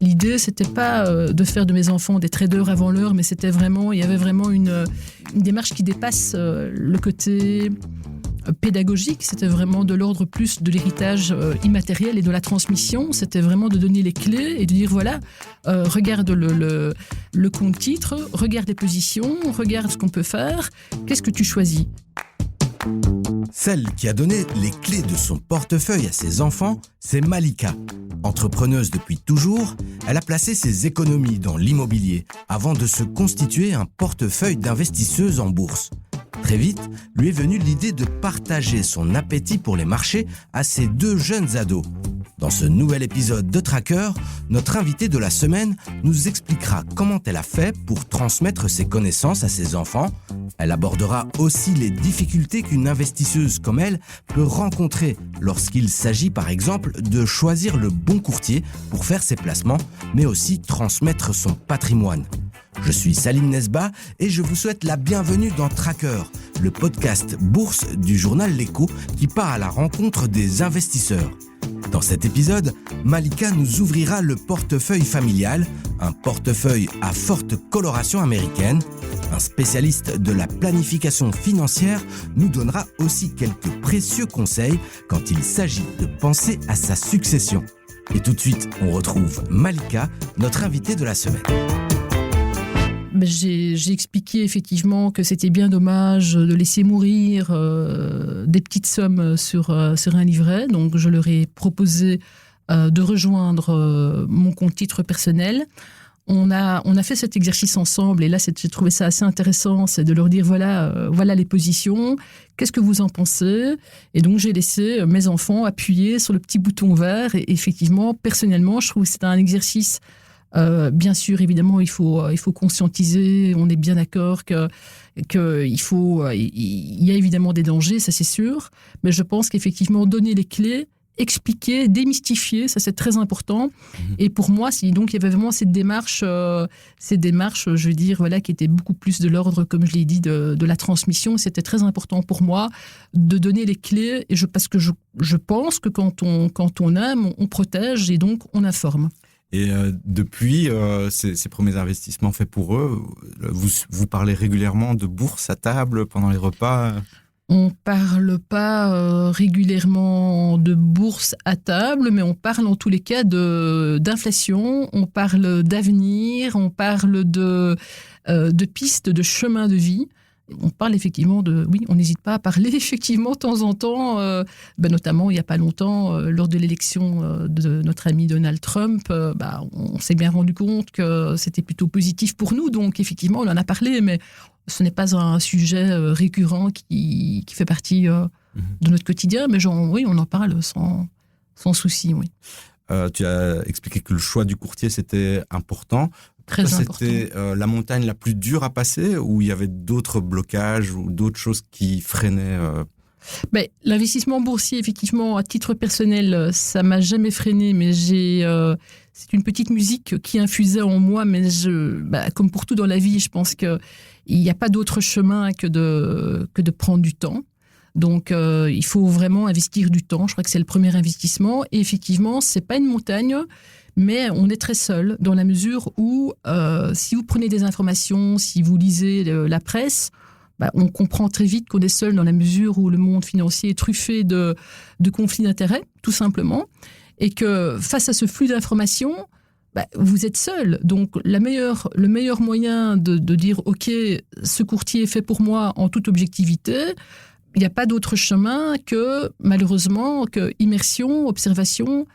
L'idée, c'était pas de faire de mes enfants des traders avant l'heure, mais c'était vraiment, il y avait vraiment une démarche qui dépasse le côté pédagogique. C'était vraiment de l'ordre plus de l'héritage immatériel et de la transmission. C'était vraiment de donner les clés et de dire voilà, regarde le compte-titre, regarde les positions, regarde ce qu'on peut faire, qu'est-ce que tu choisis ? Celle qui a donné les clés de son portefeuille à ses enfants, c'est Malika. Entrepreneuse depuis toujours, elle a placé ses économies dans l'immobilier avant de se constituer un portefeuille d'investisseuse en bourse. Très vite, lui est venue l'idée de partager son appétit pour les marchés à ses 2 jeunes ados. Dans ce nouvel épisode de Tracker, notre invitée de la semaine nous expliquera comment elle a fait pour transmettre ses connaissances à ses enfants. Elle abordera aussi les difficultés qu'une investisseuse comme elle peut rencontrer lorsqu'il s'agit par exemple de choisir le bon courtier pour faire ses placements, mais aussi transmettre son patrimoine. Je suis Salim Nesba et je vous souhaite la bienvenue dans Tracker, le podcast bourse du journal L'Écho qui part à la rencontre des investisseurs. Dans cet épisode, Malika nous ouvrira le portefeuille familial, un portefeuille à forte coloration américaine. Un spécialiste de la planification financière nous donnera aussi quelques précieux conseils quand il s'agit de penser à sa succession. Et tout de suite, on retrouve Malika, notre invitée de la semaine. J'ai expliqué effectivement que c'était bien dommage de laisser mourir des petites sommes sur un livret. Donc, je leur ai proposé de rejoindre mon compte-titre personnel. On a fait cet exercice ensemble et là, j'ai trouvé ça assez intéressant, c'est de leur dire voilà les positions, qu'est-ce que vous en pensez ? Et donc, j'ai laissé mes enfants appuyer sur le petit bouton vert et effectivement, personnellement, je trouve que c'est un exercice. Bien sûr, évidemment, il faut conscientiser. On est bien d'accord que il y a évidemment des dangers, ça c'est sûr. Mais je pense qu'effectivement, donner les clés, expliquer, démystifier, ça c'est très important. Et pour moi, donc il y avait vraiment cette démarche, je veux dire, voilà, qui était beaucoup plus de l'ordre, comme je l'ai dit, de la transmission. C'était très important pour moi de donner les clés. Et parce que je pense que quand on aime, on protège et donc on informe. Et depuis ces premiers investissements faits pour eux, vous parlez régulièrement de bourse à table pendant les repas ? On parle pas régulièrement de bourse à table, mais on parle en tous les cas d'inflation, on parle d'avenir, on parle de pistes, de chemin de vie. On parle effectivement on n'hésite pas à parler effectivement de temps en temps, notamment il n'y a pas longtemps, lors de l'élection de notre ami Donald Trump, on s'est bien rendu compte que c'était plutôt positif pour nous, donc effectivement on en a parlé, mais ce n'est pas un sujet récurrent qui fait partie de notre quotidien, mais oui, on en parle sans souci, oui. Tu as expliqué que le choix du courtier c'était important. Très important. C'était la montagne la plus dure à passer ou il y avait d'autres blocages ou d'autres choses qui freinaient L'investissement boursier, effectivement, à titre personnel, ça m'a jamais freiné, mais c'est une petite musique qui infusait en moi, mais comme pour tout dans la vie, je pense qu'il n'y a pas d'autre chemin que de prendre du temps. Donc, il faut vraiment investir du temps. Je crois que c'est le premier investissement. Et effectivement, c'est pas une montagne, mais on est très seul dans la mesure où, si vous prenez des informations, si vous lisez la presse, on comprend très vite qu'on est seul dans la mesure où le monde financier est truffé de conflits d'intérêts, tout simplement. Et que face à ce flux d'informations, vous êtes seul. Donc, le meilleur moyen de dire « Ok, ce courtier est fait pour moi en toute objectivité », il n'y a pas d'autre chemin que, malheureusement, que immersion, observation,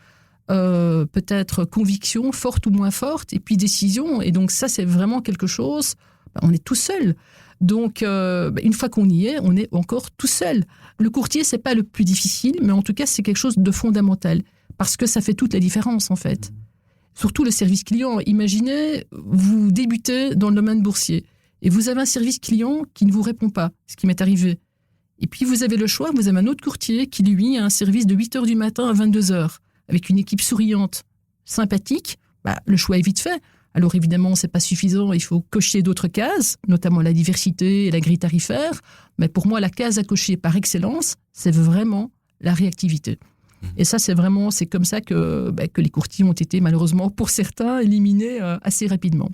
peut-être conviction, forte ou moins forte, et puis décision. Et donc ça, c'est vraiment quelque chose, on est tout seul. Donc, une fois qu'on y est, on est encore tout seul. Le courtier, c'est pas le plus difficile, mais en tout cas, c'est quelque chose de fondamental, parce que ça fait toute la différence, en fait. Surtout le service client. Imaginez, vous débutez dans le domaine boursier, et vous avez un service client qui ne vous répond pas, ce qui m'est arrivé. Et puis, vous avez le choix, vous avez un autre courtier qui, lui, a un service de 8h du matin à 22h, avec une équipe souriante, sympathique. Le choix est vite fait. Alors, évidemment, ce n'est pas suffisant, il faut cocher d'autres cases, notamment la diversité et la grille tarifaire. Mais pour moi, la case à cocher par excellence, c'est vraiment la réactivité. Et ça, c'est comme ça que les courtiers ont été malheureusement, pour certains, éliminés assez rapidement.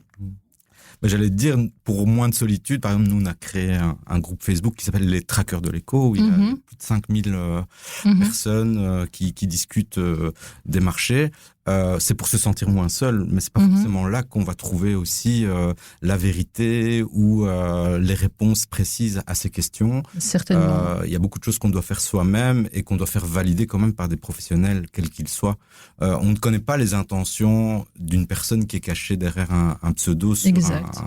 J'allais te dire, pour moins de solitude, par exemple, nous, on a créé un groupe Facebook qui s'appelle Les Traqueurs de l'écho, où il y a plus de 5000 personnes qui discutent des marchés. C'est pour se sentir moins seul, mais c'est pas forcément là qu'on va trouver aussi la vérité ou les réponses précises à ces questions. Certainement. Il y a beaucoup de choses qu'on doit faire soi-même et qu'on doit faire valider quand même par des professionnels, quels qu'ils soient. On ne connaît pas les intentions d'une personne qui est cachée derrière un pseudo sur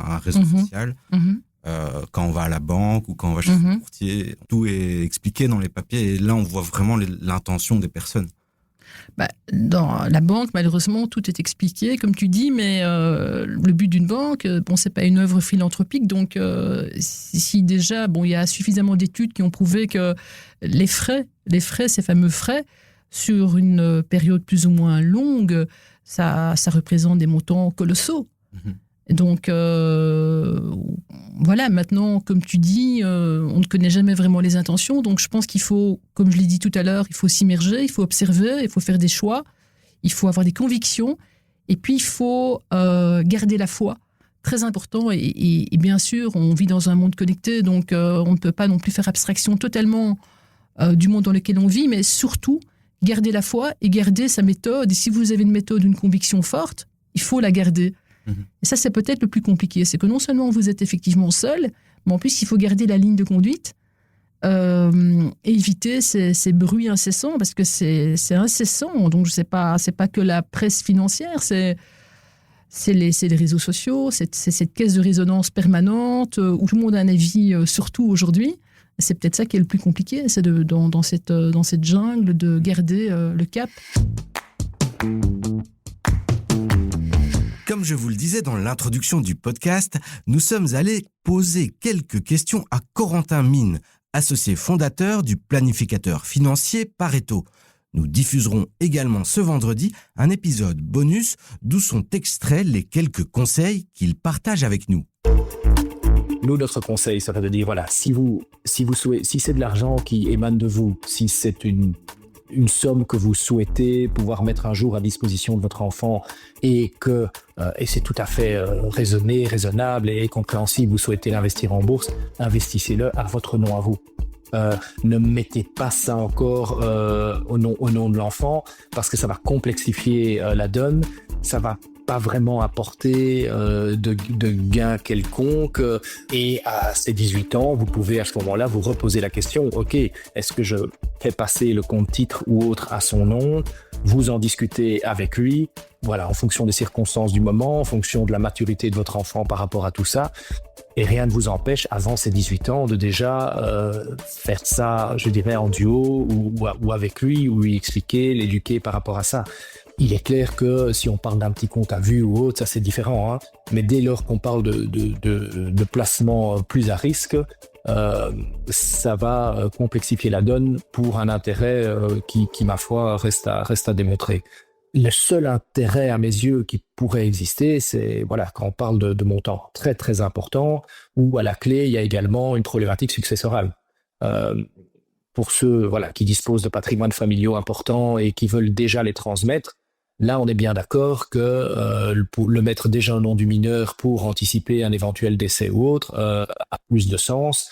un réseau social. Quand on va à la banque ou quand on va chez un courtier, tout est expliqué dans les papiers et là on voit vraiment l'intention des personnes. Dans la banque, malheureusement, tout est expliqué, comme tu dis, mais le but d'une banque, c'est pas une œuvre philanthropique, donc si déjà, il y a suffisamment d'études qui ont prouvé que les frais, ces fameux frais, sur une période plus ou moins longue, ça représente des montants colossaux. Donc, voilà, maintenant, comme tu dis, on ne connaît jamais vraiment les intentions. Donc, je pense qu'il faut, comme je l'ai dit tout à l'heure, il faut s'immerger, il faut observer, il faut faire des choix, il faut avoir des convictions. Et puis, il faut garder la foi. Très important. Et bien sûr, on vit dans un monde connecté, donc on ne peut pas non plus faire abstraction totalement du monde dans lequel on vit, mais surtout, garder la foi et garder sa méthode. Et si vous avez une méthode, une conviction forte, il faut la garder. Et ça, c'est peut-être le plus compliqué. C'est que non seulement vous êtes effectivement seul, mais en plus, il faut garder la ligne de conduite et éviter ces bruits incessants, parce que c'est incessant. Donc, c'est pas que la presse financière, c'est les réseaux sociaux, c'est cette caisse de résonance permanente où tout le monde a un avis, surtout aujourd'hui. C'est peut-être ça qui est le plus compliqué, c'est dans cette jungle de garder le cap. Comme je vous le disais dans l'introduction du podcast, nous sommes allés poser quelques questions à Corentin Mine, associé fondateur du planificateur financier Pareto. Nous diffuserons également ce vendredi un épisode bonus d'où sont extraits les quelques conseils qu'il partage avec nous. Nous, notre conseil serait de dire, voilà, si c'est de l'argent qui émane de vous, si c'est une somme que vous souhaitez pouvoir mettre un jour à disposition de votre enfant et c'est tout à fait raisonnable et compréhensible, vous souhaitez l'investir en bourse, investissez-le à votre nom à vous. Ne mettez pas ça encore au nom de l'enfant, parce que ça va complexifier la donne, ça va pas vraiment apporter de gains quelconques, et à ses 18 ans, vous pouvez à ce moment-là vous reposer la question, ok, est-ce que je fais passer le compte titre ou autre à son nom? Vous en discutez avec lui, voilà, en fonction des circonstances du moment, en fonction de la maturité de votre enfant par rapport à tout ça. Et rien ne vous empêche, avant ses 18 ans, de déjà faire ça, je dirais, en duo ou avec lui, ou lui expliquer, l'éduquer par rapport à ça. Il est clair que si on parle d'un petit compte à vue ou autre, ça c'est différent, hein. Mais dès lors qu'on parle de placement plus à risque, ça va complexifier la donne pour un intérêt qui, ma foi, reste à démontrer. Le seul intérêt à mes yeux qui pourrait exister, c'est quand on parle de montants très très importants, où à la clé il y a également une problématique successorale. Pour ceux qui disposent de patrimoines familiaux importants et qui veulent déjà les transmettre, là on est bien d'accord que le mettre déjà au nom du mineur pour anticiper un éventuel décès ou autre a plus de sens.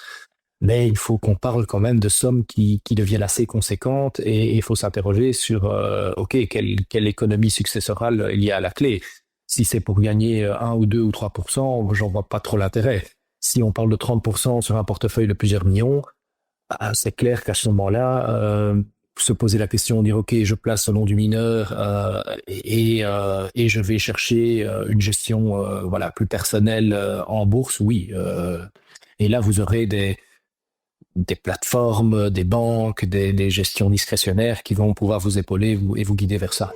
Mais il faut qu'on parle quand même de sommes qui deviennent assez conséquentes, et il faut s'interroger sur quelle économie successorale il y a à la clé. Si c'est pour gagner 1 ou 2 ou 3%, j'en vois pas trop l'intérêt. Si on parle de 30% sur un portefeuille de plusieurs millions, c'est clair qu'à ce moment-là, se poser la question, dire ok, je place au nom du mineur et je vais chercher une gestion plus personnelle en bourse, oui. Et là, vous aurez des plateformes, des banques, des gestions discrétionnaires qui vont pouvoir vous épauler et vous guider vers ça.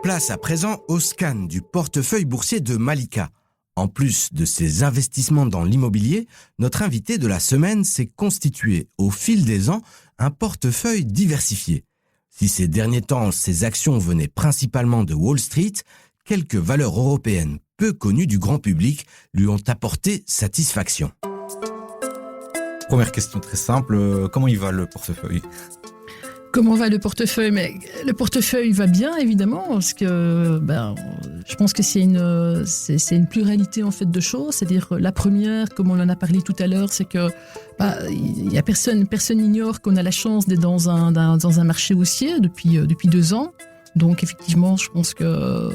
Place à présent au scan du portefeuille boursier de Malika. En plus de ses investissements dans l'immobilier, notre invité de la semaine s'est constitué au fil des ans un portefeuille diversifié. Si ces derniers temps, ses actions venaient principalement de Wall Street, quelques valeurs européennes peu connues du grand public lui ont apporté satisfaction. Première question très simple, comment il va le portefeuille ? Comment va le portefeuille ? Mais le portefeuille va bien, évidemment, parce que je pense que c'est une pluralité en fait de choses. C'est-à-dire la première, comme on en a parlé tout à l'heure, c'est que y a personne n'ignore qu'on a la chance d'être dans un marché haussier depuis 2 ans. Donc effectivement, je pense que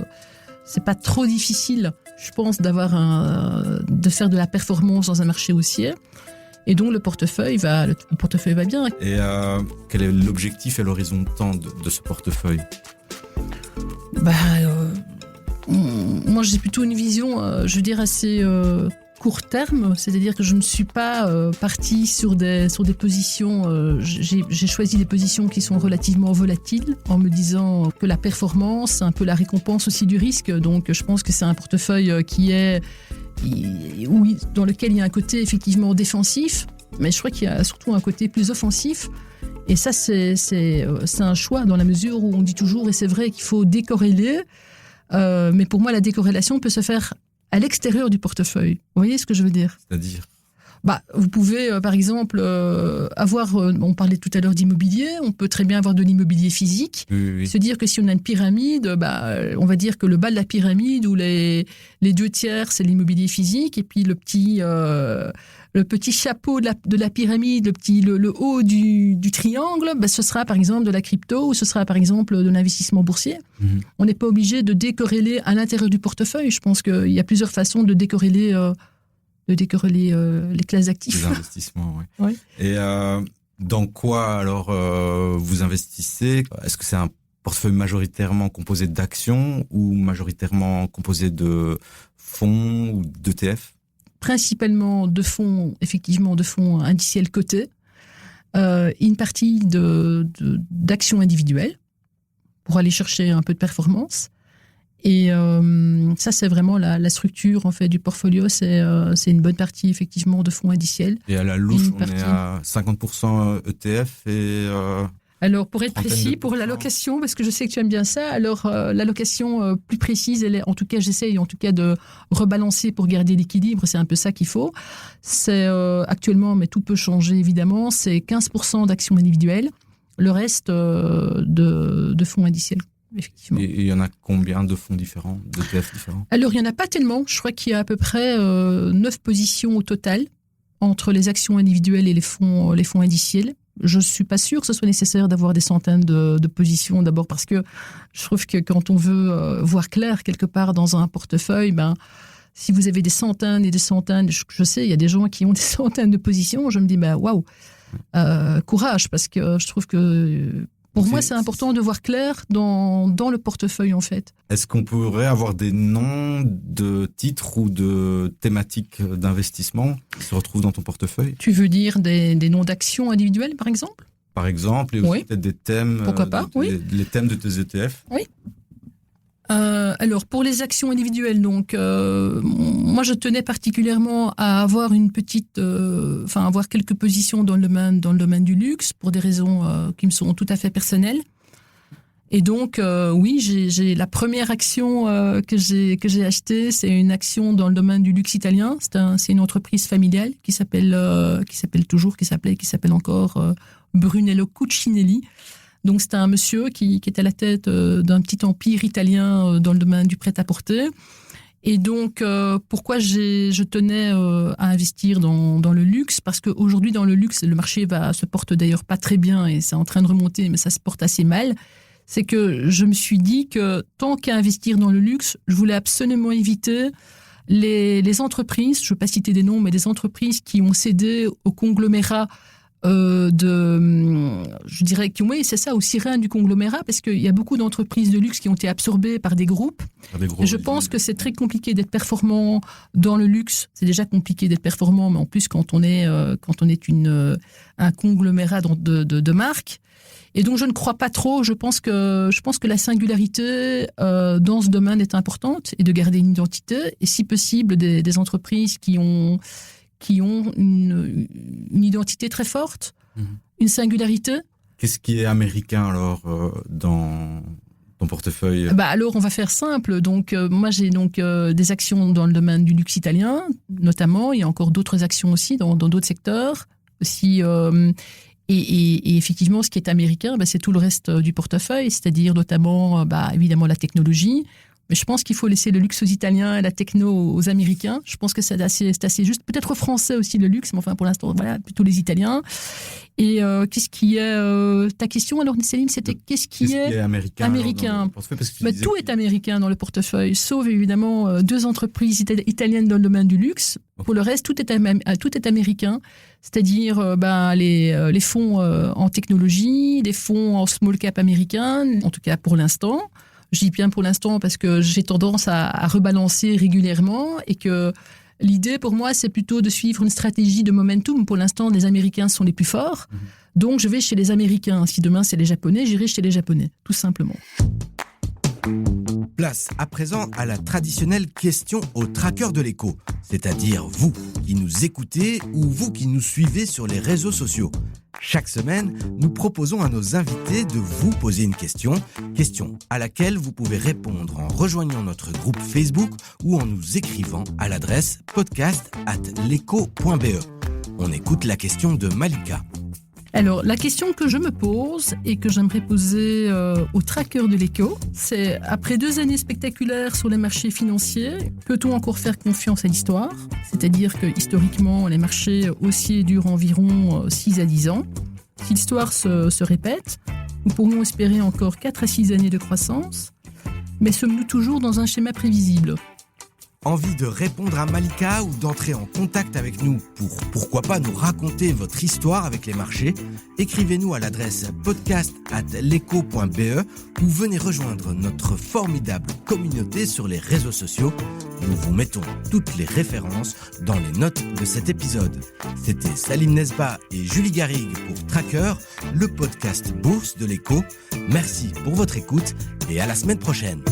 c'est pas trop difficile, je pense, de faire de la performance dans un marché haussier. Et donc le portefeuille va bien. Et quel est l'objectif et l'horizon de temps de ce portefeuille ? Moi j'ai plutôt une vision, assez court terme, c'est-à-dire que je ne suis pas partie sur des positions, j'ai choisi des positions qui sont relativement volatiles en me disant que la performance, c'est un peu la récompense aussi du risque. Donc je pense que c'est un portefeuille dans lequel il y a un côté effectivement défensif, mais je crois qu'il y a surtout un côté plus offensif. Et ça, c'est un choix dans la mesure où on dit toujours, et c'est vrai qu'il faut décorréler, mais pour moi, la décorrélation peut se faire à l'extérieur du portefeuille. Vous voyez ce que je veux dire ? C'est-à-dire ? Vous pouvez, par exemple, avoir, on parlait tout à l'heure d'immobilier, on peut très bien avoir de l'immobilier physique, oui. Se dire que si on a une pyramide, on va dire que le bas de la pyramide ou les 2 tiers, c'est l'immobilier physique, et puis le petit chapeau de la pyramide, le haut du triangle, ce sera par exemple de la crypto ou ce sera par exemple de l'investissement boursier. Mmh. On n'est pas obligé de décorréler à l'intérieur du portefeuille. Je pense qu'il y a plusieurs façons de décorréler les classes d'actifs. Les investissements, oui. Oui. Et dans quoi alors vous investissez ? Est-ce que c'est un portefeuille majoritairement composé d'actions ou majoritairement composé de fonds ou d'ETF ? Principalement de fonds indiciels cotés, une partie d'actions individuelles pour aller chercher un peu de performance. Et ça, c'est vraiment la structure en fait du portfolio. C'est une bonne partie effectivement de fonds indiciels. Et à la louche, on est à 50% ETF et... Alors, pour être précis, pour l'allocation, parce que je sais que tu aimes bien ça, alors l'allocation plus précise, en tout cas, j'essaye de rebalancer pour garder l'équilibre, c'est un peu ça qu'il faut. C'est actuellement, mais tout peut changer évidemment, c'est 15% d'actions individuelles, le reste de fonds indiciels. Effectivement. Et il y en a combien de fonds différents, d'ETF différents ? Alors, il n'y en a pas tellement. Je crois qu'il y a à peu près 9 positions au total entre les actions individuelles et les fonds indiciels. Je ne suis pas sûre que ce soit nécessaire d'avoir des centaines de positions, d'abord parce que je trouve que quand on veut voir clair quelque part dans un portefeuille, si vous avez des centaines et des centaines, je sais, il y a des gens qui ont des centaines de positions, je me dis, waouh, courage, parce que je trouve que... Pour moi, c'est important de voir clair dans le portefeuille, en fait. Est-ce qu'on pourrait avoir des noms de titres ou de thématiques d'investissement qui se retrouvent dans ton portefeuille ? Tu veux dire des noms d'actions individuelles, par exemple ? Par exemple, et aussi peut-être des thèmes. Pourquoi pas, oui. Les thèmes de tes ETF ? Oui. Alors, pour les actions individuelles, donc, moi, je tenais particulièrement à avoir avoir quelques positions dans le domaine du luxe pour des raisons qui me sont tout à fait personnelles. Et donc, oui, j'ai la première action que j'ai achetée, c'est une action dans le domaine du luxe italien. C'est une entreprise familiale qui s'appelle encore Brunello Cucinelli. Donc, c'était un monsieur qui était à la tête d'un petit empire italien dans le domaine du prêt-à-porter. Et donc, pourquoi je tenais à investir dans le luxe ? Parce qu'aujourd'hui, dans le luxe, le marché se porte d'ailleurs pas très bien et c'est en train de remonter, mais ça se porte assez mal. C'est que je me suis dit que tant qu'à investir dans le luxe, je voulais absolument éviter les entreprises, je ne veux pas citer des noms, mais des entreprises qui ont cédé au conglomérat c'est ça, aux sirènes du conglomérat, parce qu'il y a beaucoup d'entreprises de luxe qui ont été absorbées par des groupes. Je pense que c'est très compliqué d'être performant dans le luxe. C'est déjà compliqué d'être performant, mais en plus quand on est un conglomérat de marques. Et donc je ne crois pas trop. Je pense que la singularité dans ce domaine est importante et de garder une identité et si possible des entreprises qui ont une identité très forte, une singularité. Qu'est-ce qui est américain alors dans ton portefeuille ? Alors on va faire simple. Donc moi j'ai des actions dans le domaine du luxe italien, notamment. Il y a encore d'autres actions aussi dans d'autres secteurs. aussi. Et effectivement, ce qui est américain, c'est tout le reste du portefeuille, c'est-à-dire notamment, évidemment, la technologie. Mais je pense qu'il faut laisser le luxe aux Italiens et la techno aux Américains. Je pense que c'est assez juste. Peut-être aux Français aussi le luxe, mais enfin pour l'instant, voilà, plutôt les Italiens. Et qu'est-ce qui est ta question alors, Céline, c'était qu'est-ce qui est américain tout est américain dans le portefeuille, sauf évidemment 2 entreprises italiennes dans le domaine du luxe. Okay. Pour le reste, tout est américain. C'est-à-dire les fonds en technologie, des fonds en small cap américains, en tout cas pour l'instant. Je dis bien pour l'instant parce que j'ai tendance à rebalancer régulièrement et que l'idée pour moi, c'est plutôt de suivre une stratégie de momentum. Pour l'instant, les Américains sont les plus forts. Donc, je vais chez les Américains. Si demain, c'est les Japonais, j'irai chez les Japonais, tout simplement. Place à présent à la traditionnelle question au tracker de l'écho, c'est-à-dire vous qui nous écoutez ou vous qui nous suivez sur les réseaux sociaux. Chaque semaine, nous proposons à nos invités de vous poser une question à laquelle vous pouvez répondre en rejoignant notre groupe Facebook ou en nous écrivant à l'adresse podcast@leco.be. On écoute la question de Malika. Alors, la question que je me pose et que j'aimerais poser au tracker de l'écho, c'est après 2 années spectaculaires sur les marchés financiers, peut-on encore faire confiance à l'histoire ? C'est-à-dire que historiquement, les marchés haussiers durent environ 6 à 10 ans. Si l'histoire se répète, nous pourrions espérer encore 4 à 6 années de croissance, mais sommes-nous toujours dans un schéma prévisible ? Envie de répondre à Malika ou d'entrer en contact avec nous pour, pourquoi pas, nous raconter votre histoire avec les marchés? Écrivez-nous à l'adresse podcast@leco.be ou venez rejoindre notre formidable communauté sur les réseaux sociaux. Nous vous mettons toutes les références dans les notes de cet épisode. C'était Salim Nesba et Julie Garrigue pour Tracker, le podcast Bourse de l'Écho. Merci pour votre écoute et à la semaine prochaine.